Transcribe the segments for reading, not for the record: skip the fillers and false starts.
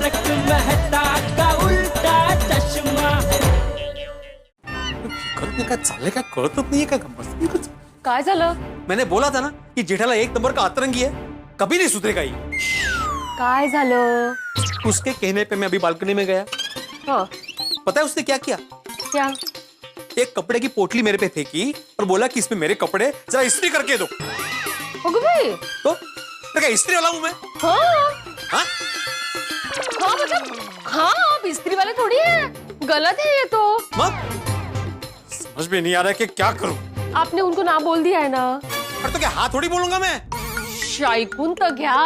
तारक मेहता का उल्टा चश्मा। काय चाललंय काय कळतच नाहीये का गंमत? काय झालं? मैंने बोला था ना कि जेठालाल एक नंबर का अतरंगी है, कभी नहीं सुधरेगा ये। काय झालं? उसके कहने पे मैं अभी बालकनी में गया। हाँ, पता है उसने क्या किया? क्या? एक कपड़े की पोटली मेरे पे फेंकी और बोला कि इसमें मेरे कपड़े जरा इस्त्री करके दो। ओगो भाई, तो क्या इस्त्री वाला हूं मैं? हाँ हाँ? हाँ मतलब हाँ, आप इस्त्री वाले थोड़ी है, गलत है ये तो। समझ में नहीं आ रहा है कि क्या करूं। आपने उनको ना बोल दिया है ना। और तो क्या हाथ थोड़ी बोलूंगा मैं? शायकून तो घ्या,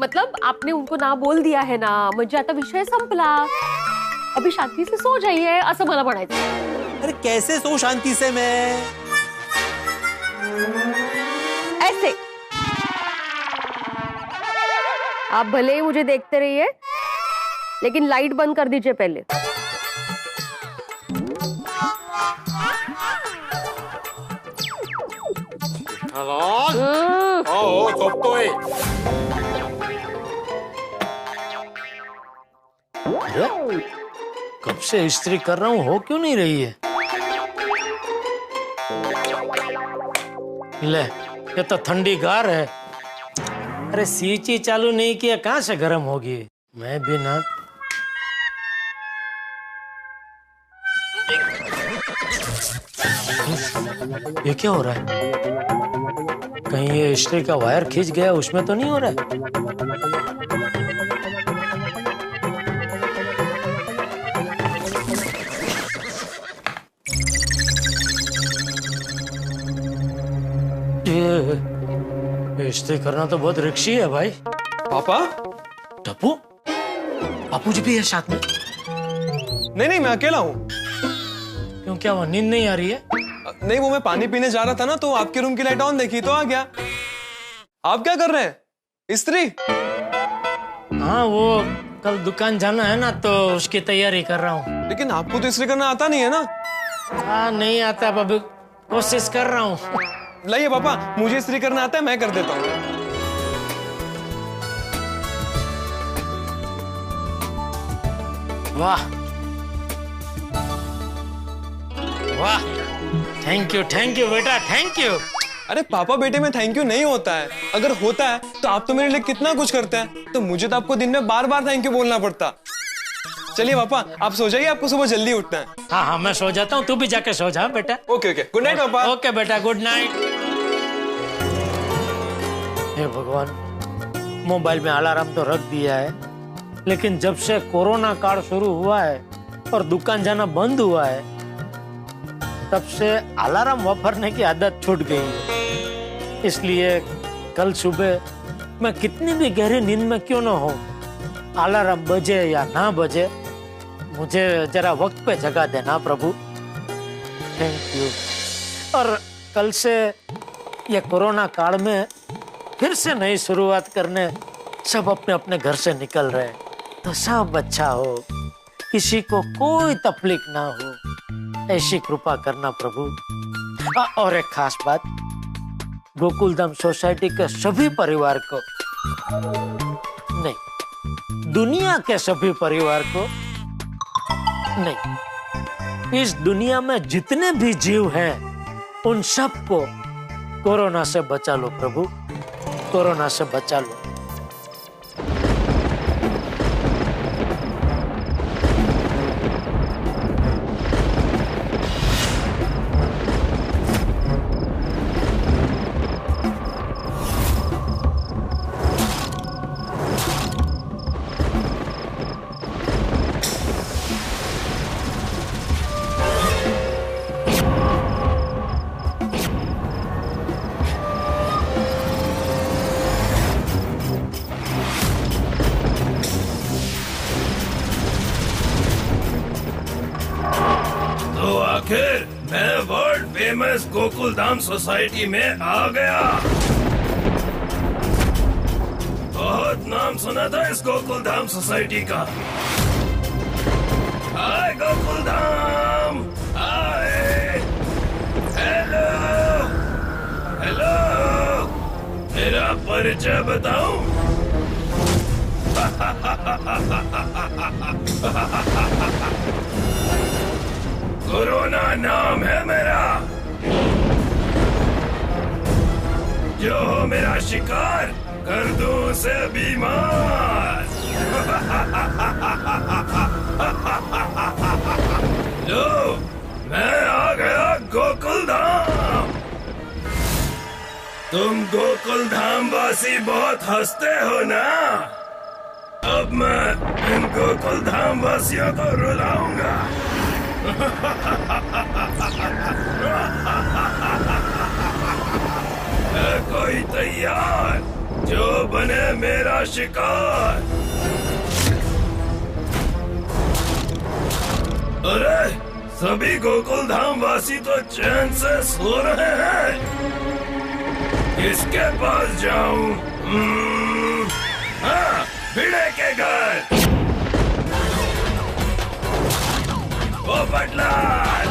मतलब आपने उनको ना बोल दिया है ना, म्हणजे आता विषय संपला, अभी शांति से सो जाइए असं मला म्हणायचं। अरे कैसे सो शांति से मैं? ऐसे आप भले ही मुझे देखते रहिए, लेकिन लाइट बंद कर दीजिए पहले। कब से इस्त्री कर रहा हूँ, हो क्यों नहीं रही है? ले, ये तो ठंडी गार है। अरे सीची चालू नहीं किया, कहाँ से गर्म होगी? मैं भी ना। ये क्या हो रहा है? कहीं ये इस्त्री का वायर खींच गया, उसमें तो नहीं हो रहा है? इस्त्री करना तो बहुत रिक्शी है भाई। पापा? टप्पू? बापू जी भी है साथ में? नहीं मैं अकेला हूँ। क्यों, क्या वो नींद नहीं आ रही है? नहीं, वो मैं पानी पीने जा रहा था ना, तो आपके रूम की लाइट ऑन देखी तो आ गया। आप क्या कर रहे हैं? इस्त्री? हाँ, वो कल दुकान जाना है ना, तो उसकी तैयारी कर रहा हूँ। लेकिन आपको तो इस्त्री करना आता नहीं है ना? हाँ, नहीं आता, अभी कोशिश कर रहा हूँ। लाइए पापा, मुझे इस्त्री करना आता है, मैं कर देता हूँ। वाह वाह, थैंक यू बेटा, थैंक यू। अरे पापा बेटे में थैंक यू नहीं होता है। अगर होता है तो आप तो मेरे लिए कितना कुछ करते हैं, तो मुझे तो आपको दिन में बार बार थैंक यू बोलना पड़ता। चलिए पापा, आप सो जाइए, आपको सुबह जल्दी उठना है। हाँ, मैं सो जाता हूँ, तू भी जाके सो जा बेटा। ओके, गुड नाइट पापा। ओके बेटा, गुड नाइट। हे भगवान, मोबाइल में अलार्म तो रख दिया है, लेकिन जब से कोरोना काल शुरू हुआ है और दुकान जाना बंद हुआ है, तब से अलार्म वापरने की आदत छूट गई है। इसलिए कल सुबह मैं कितनी भी गहरी नींद में क्यों ना हो, अलार्म बजे या ना बजे, मुझे जरा वक्त पे जगा देना प्रभु। Thank you. और कल से ये कोरोना काल में फिर से नई शुरुआत करने सब अपने अपने घर से निकल रहे हैं, तो सब अच्छा हो, किसी को कोई तकलीफ ना हो, ऐसी कृपा करना प्रभु। और एक खास बात, गोकुलधाम सोसाइटी के सभी परिवार को नहीं, दुनिया के सभी परिवार को नहीं, इस दुनिया में जितने भी जीव हैं उन सबको कोरोना से बचा लो प्रभु, कोरोना से बचा लो। आखिर मैं वर्ल्ड फेमस गोकुलधाम सोसाइटी में आ गया। बहुत नाम सुना था इस गोकुलधाम सोसाइटी का। हाय गोकुलधाम, हाय, हेलो हेलो, मेरा परिचय बताऊं? कोरोना नाम है मेरा, जो हो मेरा शिकार कर दूं उसे बीमार। लो, मैं आ गया गोकुल धाम। तुम गोकुल धाम वासी बहुत हंसते हो ना, अब मैं इन गोकुल धाम वासियों को रुलाऊंगा। है कोई तैयार जो बने मेरा शिकार? अरे सभी गोकुल धाम वासी तो चैन से सो रहे हैं, किसके पास जाऊं? हाँ, भिड़े के घर, वो बटलाल,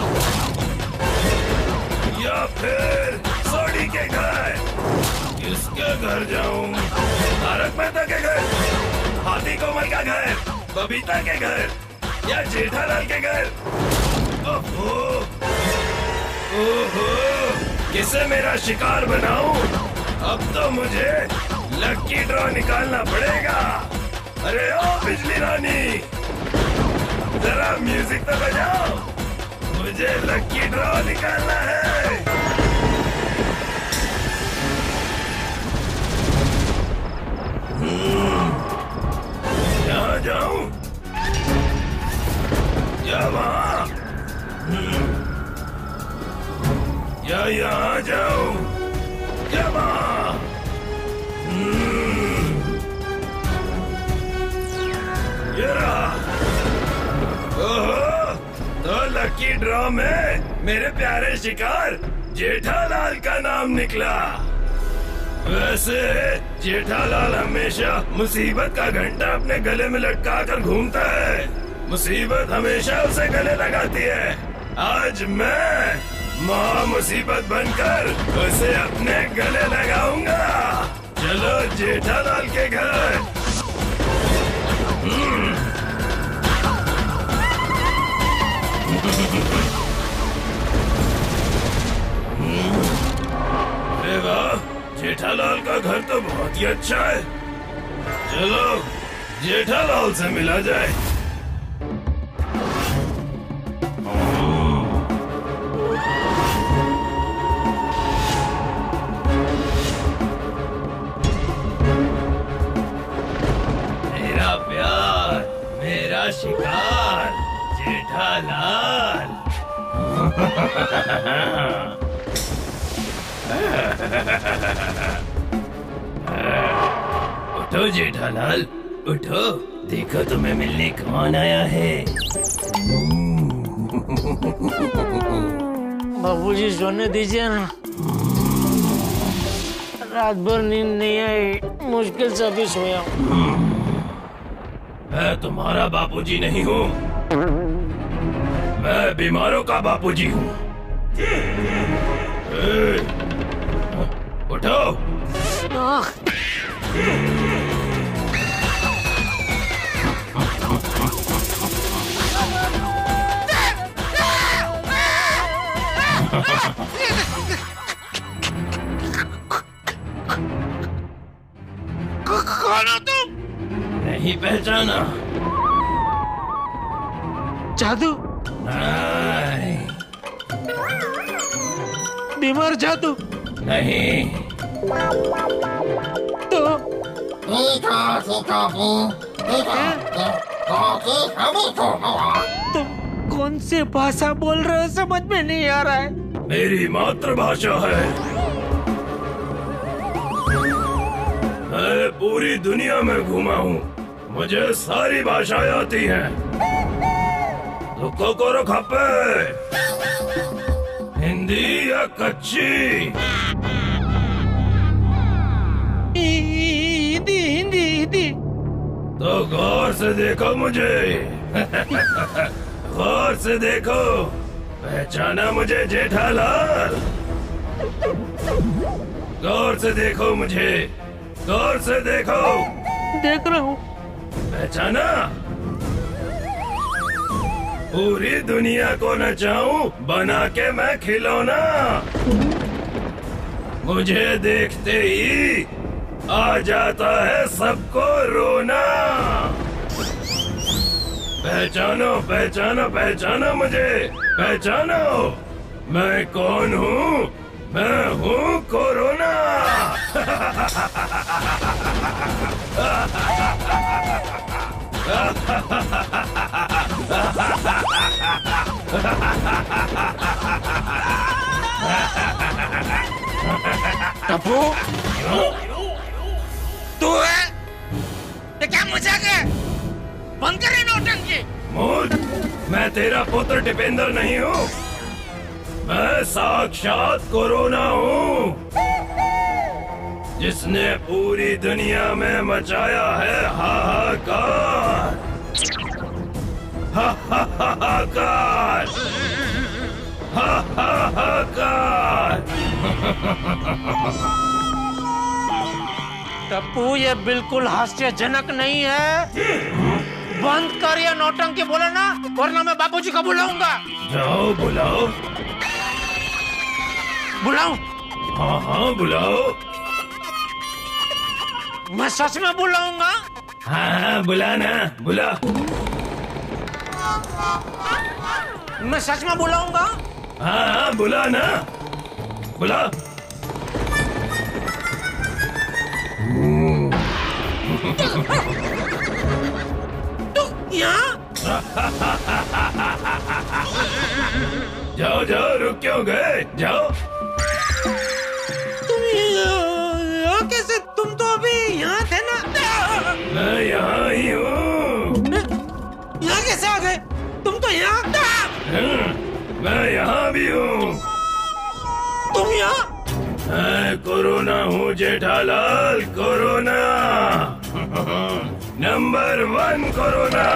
या फिर सोडी के घर। किसके घर जाऊं? तारक मेहता के घर, हाथी कोमल का घर, बबीता के घर, या जेठालाल के घर? ओहो, ओहो, किसे मेरा शिकार बनाऊं? अब तो मुझे लकी ड्रॉ निकालना पड़ेगा। अरे ओ बिजली रानी, जरा म्यूजिक तो बजाओ, मुझे लकी ड्रॉ निकालना है। यहाँ जाऊं या वहाँ, या यहाँ जाऊं या वहाँ? ये रहा। ओहो, तो लकी ड्रॉ में मेरे प्यारे शिकार जेठालाल का नाम निकला। वैसे जेठालाल हमेशा मुसीबत का घंटा अपने गले में लटका कर घूमता है, मुसीबत हमेशा उसे गले लगाती है। आज मैं माँ मुसीबत बनकर उसे अपने गले लगाऊंगा। चलो जेठालाल के घर। अरे वाह, जेठालाल का घर तो बहुत ही अच्छा है। चलो जेठालाल से मिला जाए। मेरा प्यार, मेरा शिकार, जेठालाल। उठो जेठालाल, उठो, देखो तुम्हें मिलने कौन आया है। बाबूजी सोने दीजिए ना, रात भर नींद नहीं आई, मुश्किल से अभी सोया हूँ। मैं तुम्हारा बापूजी नहीं हूँ, मैं बीमारों का बापूजी हूँ। उठो। कौन हो तुम? नहीं पहचाना? जादू? नहीं। बीमार जादू? नहीं। तो तुम कौन सी भाषा बोल रहे हो, समझ में नहीं आ रहा है। मेरी मातृभाषा है। मैं पूरी दुनिया में घूमा हूँ, मुझे सारी भाषाएं आती हैं। तो कोकोरो खप्पे, हिंदी या कच्ची? हिंदी हिंदी हिंदी। तो गौर से देखो मुझे। गौर से देखो, पहचाना मुझे जेठालाल? गौर से देखो मुझे, गौर से देखो। देख रहा हूँ। पहचाना? पूरी दुनिया को नचाऊं बना के मैं खिलौना, मुझे देखते ही आ जाता है सबको रोना। पहचानो पहचानो पहचानो मुझे, पहचानो मैं कौन हूँ? मैं हूँ कोरोना। टप्पू, तू है? ये क्या मजाक है? बंद करे नौटंकी। मूर्ख, मैं तेरा पुत्र टिपेंद्र नहीं हूँ, मैं साक्षात कोरोना हूँ, जिसने पूरी दुनिया में मचाया है हाहाकार। हाहाकार, हाहाकार। टप्पू, ये बिल्कुल हास्यजनक नहीं है। बंद कर ये नौटंकी, बोला ना, वरना मैं बापूजी को बुलाऊंगा। जाओ बुलाओ। बुलाऊं? हाँ हाँ बुलाओ। मैं सच में बुलाऊंगा। हाँ हाँ बुलाना, बुला। मैं सच में बुलाऊंगा। हाँ हाँ बुला ना, बुला। जाओ जाओ, रुक क्यों गए? जाओ। तुम यहाँ कैसे? तुम तो अभी यहाँ थे ना। मैं यहाँ ही हूँ। यहाँ कैसे आ गए? तुम तो यहाँ। मैं यहाँ भी हूँ। तुम यहाँ? मैं कोरोना हूँ जेठालाल, कोरोना। Number 1 corona.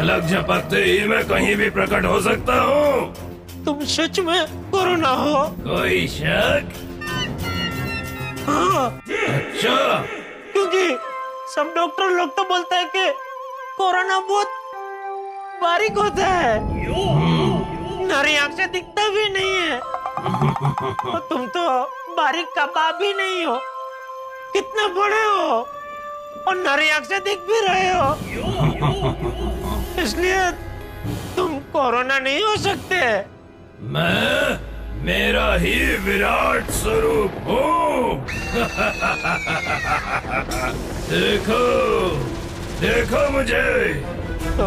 लग झपकते ही मैं कहीं भी प्रकट हो सकता हूँ। तुम सच में कोरोना हो? कोई शक? हाँ। अच्छा, क्योंकि सब डॉक्टर लोग तो बोलते हैं कि कोरोना बहुत बारीक होता है, नारी आंख से दिखता भी नहीं है। और तुम तो बारीक कबाब भी नहीं हो, कितना बड़े हो और नारी आंख से दिख भी रहे हो, इसलिए तुम कोरोना नहीं हो सकते। मैं मेरा ही विराट स्वरूप हूँ। देखो देखो मुझे। तो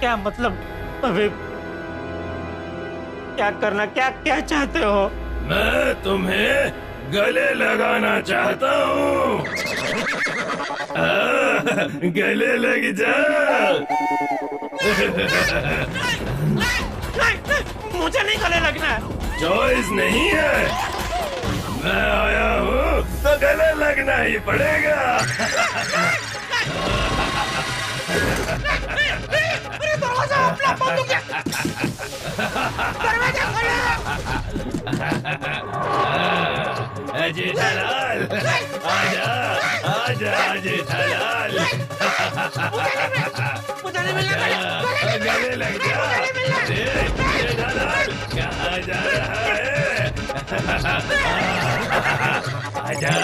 क्या मतलब? अभी क्या करना, क्या क्या चाहते हो? मैं तुम्हें गले लगाना चाहता हूँ। गले लग जा। नहीं, मुझे नहीं गले लगना है। चॉइस नहीं है, मैं आया हूँ तो गले लगना ही पड़ेगा। अरे दरवाजा अपना बंद हो गया। दरवाजा खोलो। जेठालाल, आजा आजा जेठालाल। मुझे नहीं मिलना। गले लग जा। जेठालाल कहाँ जा रहा है? आजा,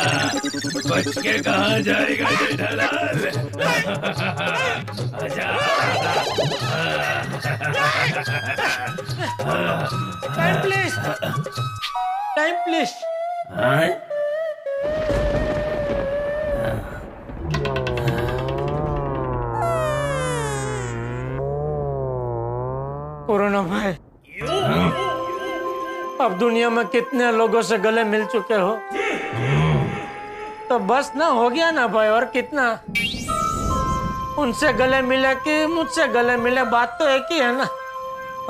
बच के कहाँ जाएगा जेठालाल? आजा। Time please, time please. Corona भाई, अब दुनिया में कितने लोगों से गले मिल चुके हो, तो बस ना हो गया ना भाई। और कितना उनसे गले मिले कि मुझसे गले मिले, बात तो एक ही है ना।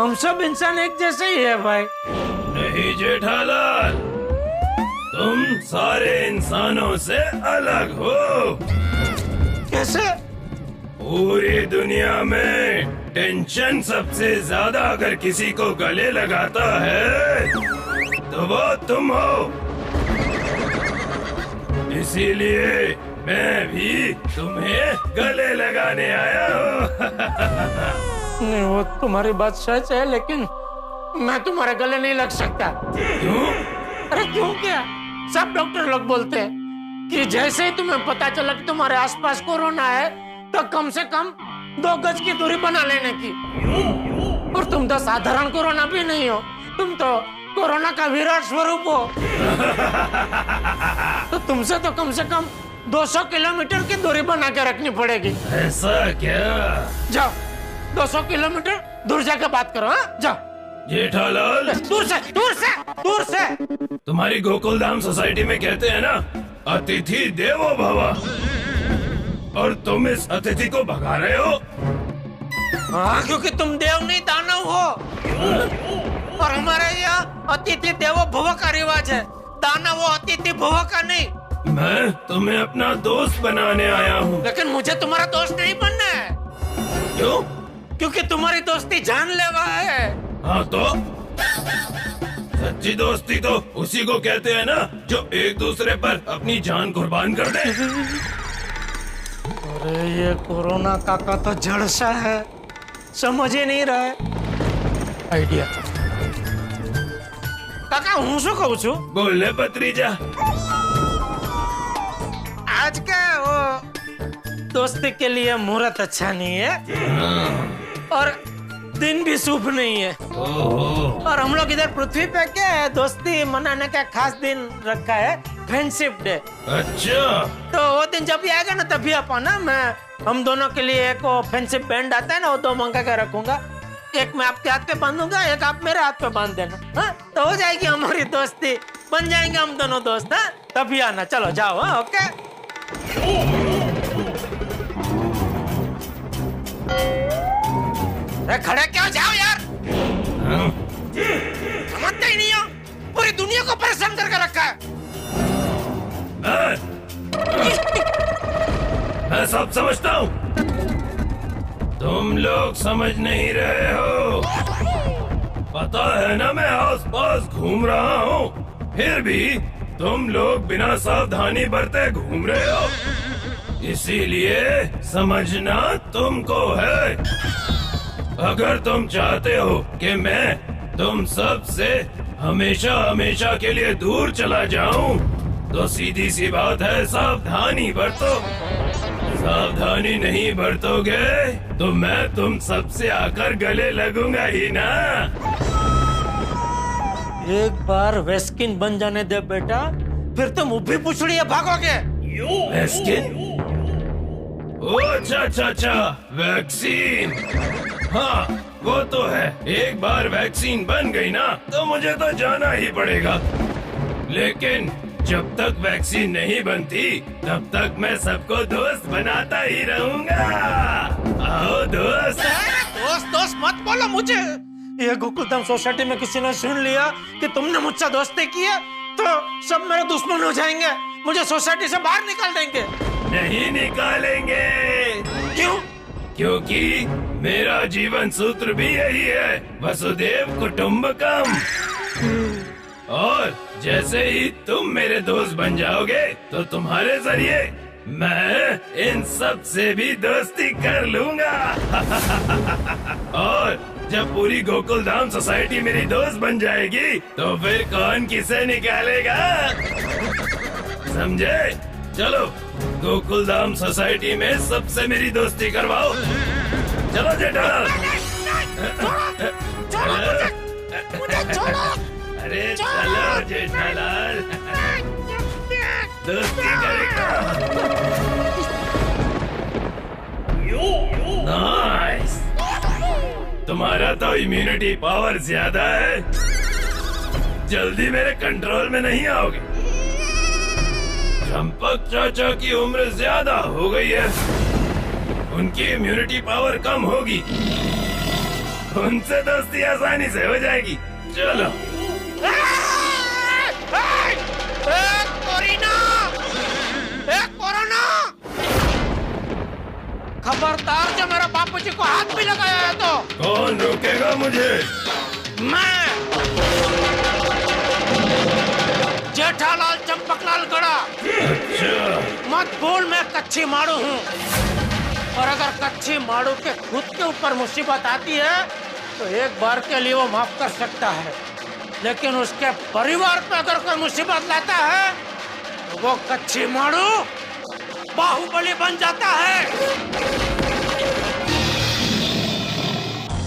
हम सब इंसान एक जैसे ही है भाई। नहीं जेठालाल, तुम सारे इंसानों से अलग हो। कैसे? पूरी दुनिया में टेंशन सबसे ज्यादा अगर किसी को गले लगाता है तो वो तुम हो। इसीलिए मैं भी तुम्हें गले लगाने आया हूँ। नहीं, वो तुम्हारी बात सच है, लेकिन मैं तुम्हारे गले नहीं लग सकता। क्यों? अरे क्यों क्या? सब डॉक्टर लोग बोलते हैं कि जैसे ही तुम्हें पता चला कि तुम्हारे आसपास कोरोना है तो कम से कम 2 गज की दूरी बना लेने की। और तुम तो साधारण कोरोना भी नहीं हो, तुम तो कोरोना का विराट स्वरूप हो। तो तुमसे तो कम से कम 200 किलोमीटर की दूरी बना के रखनी पड़ेगी। ऐसा क्या? जाओ 200 किलोमीटर दूर जाकर बात करो। हाँ जाओ। जेठालाल, दूर से दूर से दूर से। तुम्हारी गोकुलधाम सोसाइटी में कहते हैं ना, अतिथि देवो भव, और तुम इस अतिथि को भगा रहे हो। हाँ, क्योंकि तुम देव नहीं दानव हो। और हमारे यहाँ अतिथि देवो भव का रिवाज है, दानव अतिथि भव का नहीं। मैं तुम्हें अपना दोस्त बनाने आया हूँ। लेकिन मुझे तुम्हारा दोस्त नहीं बनना है। क्यों? क्योंकि तुम्हारी दोस्ती जानलेवा है। हाँ तो सच्ची दोस्ती तो उसी को कहते हैं ना जो एक दूसरे पर अपनी जान कुर्बान कर दे। अरे ये कोरोना काका तो जड़ सा है, समझ ही नहीं रहा है। आइडिया काका, हूँ शू कहूँ छू? बोले भतीजा। आज का वो दोस्ती के लिए मुहूर्त अच्छा नहीं है और दिन भी शुभ नहीं है। और हम लोग इधर पृथ्वी पे क्या है, दोस्ती मनाने का खास दिन रखा है, फ्रेंडशिप डे। अच्छा, तो वो दिन जब भी आएगा ना तभी अपन ना, मैं हम दोनों के लिए एक फ्रेंडशिप बैंड आता है ना, वो 2 मंगा के रखूंगा। एक मैं आपके हाथ पे बांधूंगा, एक आप मेरे हाथ पे बांध देना। हाँ तो हो जाएगी हमारी दोस्ती, बन जाएंगे हम दोनों दोस्त। हाँ तभी आना, चलो जाओ। हाँ ओके। अरे खड़े क्यों, जाओ यार। समझते ही नहीं हो, पूरी दुनिया को परेशान करके रखा है। मैं सब समझता हूँ, तुम लोग समझ नहीं रहे हो। पता है ना मैं आसपास घूम रहा हूँ, फिर भी तुम लोग बिना सावधानी बरते घूम रहे हो। इसीलिए समझना तुमको है। अगर तुम चाहते हो कि मैं तुम सब से हमेशा हमेशा के लिए दूर चला जाऊं, तो सीधी सी बात है, सावधानी बरतो। सावधानी नहीं बरतोगे तो मैं तुम सबसे आकर गले लगूंगा ही ना। एक बार वेस्किन बन जाने दे बेटा, फिर तुम उभी पुछड़ी भागोगे। वेस्किन? अच्छा, वैक्सीन। हाँ वो तो है, एक बार वैक्सीन बन गई ना तो मुझे तो जाना ही पड़ेगा। लेकिन जब तक वैक्सीन नहीं बनती तब तक मैं सबको दोस्त बनाता ही रहूंगा। आओ दोस्त। दोस्त मत बोलो मुझे। ये गोकुलधाम सोसाइटी में किसी ने सुन लिया कि तुमने मुझसे दोस्ती की है तो सब मेरे दुश्मन हो जाएंगे, मुझे सोसाइटी से बाहर निकाल देंगे। नहीं निकालेंगे। क्यों? क्योंकि मेरा जीवन सूत्र भी यही है, वसुदेव कुटुंबकम। और जैसे ही तुम मेरे दोस्त बन जाओगे तो तुम्हारे जरिए मैं इन सब से भी दोस्ती कर लूंगा। और जब पूरी गोकुलधाम सोसाइटी मेरी दोस्त बन जाएगी तो फिर कौन किसे निकालेगा, समझे? चलो गोकुलधाम सोसाइटी में सबसे मेरी दोस्ती करवाओ। चलो जेठालाल। मुझे छोड़ो। अरे चलो जेठालाल, दोस्ती करेगा। नाइस, तुम्हारा तो इम्यूनिटी पावर ज्यादा है, जल्दी मेरे कंट्रोल में नहीं आओगे। चंपक चाचा की उम्र ज्यादा हो गई है, उनकी इम्यूनिटी पावर कम होगी, उनसे दोस्ती आसानी से हो जाएगी। चलो। कोरोना, खबरदार जो मेरा बापूजी को हाथ भी लगाया है तो। कौन रोकेगा मुझे? मैं जेठालाल चंपकलाल गड़ा। मत भूल मैं कच्ची मारू हूँ, और अगर कच्ची मारू के खुद के ऊपर मुसीबत आती है तो एक बार के लिए वो माफ कर सकता है, लेकिन उसके परिवार पे अगर कोई मुसीबत लाता है तो वो कच्ची मारू बाहुबली बन जाता है।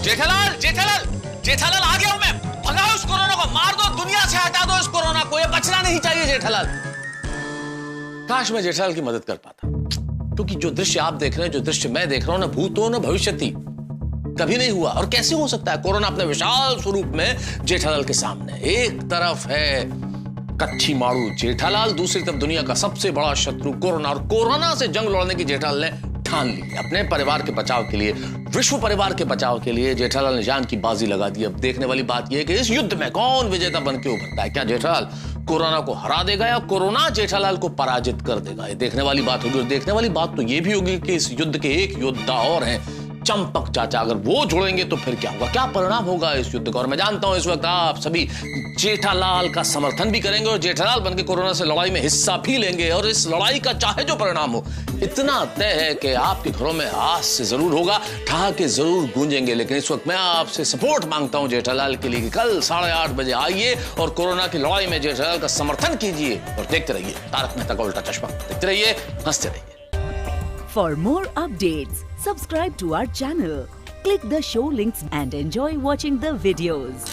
जेठालाल, जेठालाल, जेठालाल आ गया हूं मैं। भगाओ इस कोरोना को, मार दो, दुनिया से हटा दो इस कोरोना को, ये बचना नहीं चाहिए जेठालाल। काश मैं जेठालाल की मदद कर पाता, क्योंकि जो दृश्य आप देख रहे हैं, जो दृश्य मैं देख रहा हूं, ना भूतो ना भविष्यति, कभी नहीं हुआ और कैसे हो सकता है। कोरोना अपने विशाल स्वरूप में जेठालाल के सामने, एक तरफ है कच्ची मारू जेठालाल, दूसरी तरफ दुनिया का सबसे बड़ा शत्रु कोरोना, और कोरोना से जंग लड़ने की जेठालाल ने ठान ली। अपने परिवार के बचाव के लिए, विश्व परिवार के बचाव के लिए जेठालाल ने जान की बाजी लगा दी। अब देखने वाली बात यह है कि इस युद्ध में कौन विजेता बन के उभरता है। क्या जेठालाल कोरोना को हरा देगा या कोरोना जेठालाल को पराजित कर देगा, ये देखने वाली बात होगी। और देखने वाली बात तो ये भी होगी कि इस युद्ध के एक योद्धा और हैं, चंपक चाचा, अगर वो जुड़ेंगे तो फिर क्या होगा, क्या परिणाम होगा इस युद्ध का। और मैं जानता हूं इस वक्त आप सभी जेठालाल का समर्थन भी करेंगे और जेठालाल बनके कोरोना से लड़ाई में हिस्सा भी लेंगे, और इस लड़ाई का चाहे जो परिणाम हो, इतना तय है कि आपके घरों में आज से जरूर होगा, ठहाके जरूर गूंजेंगे। लेकिन इस वक्त मैं आपसे सपोर्ट मांगता हूं जेठालाल के लिए कि कल 8:30 बजे आइए और कोरोना की लड़ाई में जेठालाल का समर्थन कीजिए। और देखते रहिए तारक मेहता का उल्टा चश्मा, देखते रहिए, हंसते रहिए। For more updates, subscribe to our channel, click the show links and enjoy watching the videos.